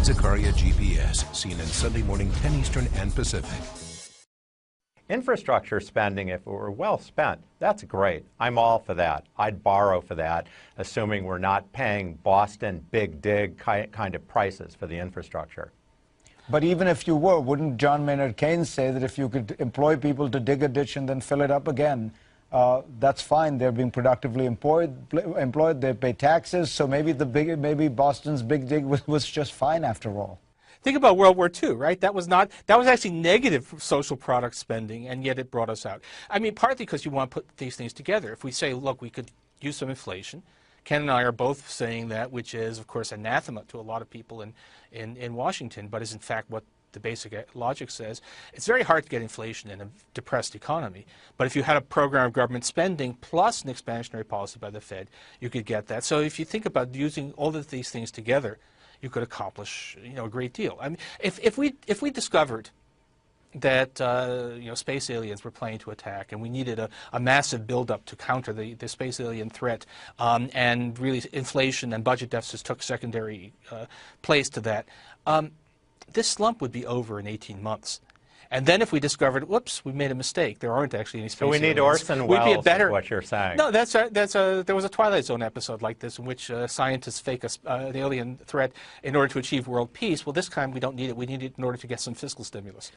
Zakaria GPS, CNN Sunday morning 10 Eastern and Pacific. Infrastructure spending, if it were well spent, that's great. I'm all for that. I'd borrow for that, assuming we're not paying Boston big dig kind of prices for the infrastructure. But even if you were, wouldn't John Maynard Keynes say that if you could employ people to dig a ditch and then fill it up again, that's fine. They're being productively employed. They pay taxes. So maybe Boston's big dig was just fine after all. Think about World War II, right? That was actually negative social product spending, and yet it brought us out. I mean, partly because you want to put these things together. If we say, look, we could use some inflation. Ken and I are both saying that, which is, of course, anathema to a lot of people in Washington, but is in fact what the basic logic says. It's very hard to get inflation in a depressed economy, but if you had a program of government spending plus an expansionary policy by the Fed, you could get that. So if you think about using all of these things together, you could accomplish, a great deal. I mean, if we discovered that space aliens were planning to attack, and we needed a massive buildup to counter the space alien threat, and really inflation and budget deficits took secondary place to that, this slump would be over in 18 months. And then if we discovered, whoops, we made a mistake, there aren't actually any space aliens. So we need Orson Welles, is what you're saying. No, there was a Twilight Zone episode like this in which scientists fake the alien threat in order to achieve world peace. Well, this time we don't need it. We need it in order to get some fiscal stimulus.